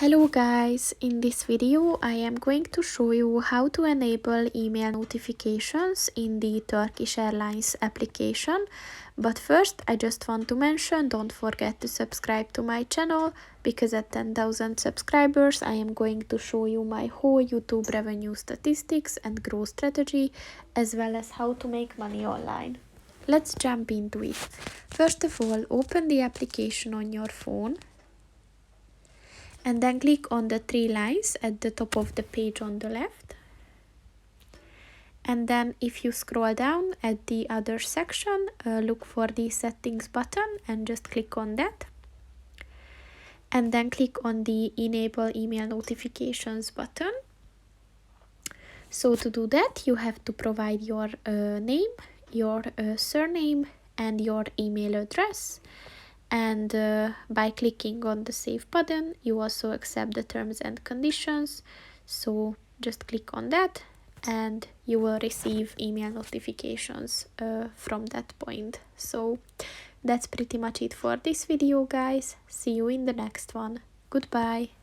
Hello guys, in this video I am going to show you how to enable email notifications in the Turkish Airlines application. But first I just want to mention, don't forget to subscribe to my channel, because at 10,000 subscribers I am going to show you my whole YouTube revenue statistics and growth strategy, as well as how to make money online. Let's jump into it. First of all, open the application on your phone. And then click on the three lines at the top of the page on the left. And then if you scroll down at the other section, look for the settings button and just click on that. And then click on the enable email notifications button. So to do that, you have to provide your name, your surname, and your email address. And by clicking on the save button, you also accept the terms and conditions. So just click on that and you will receive email notifications from that point. So that's pretty much it for this video, guys. See you in the next one. Goodbye.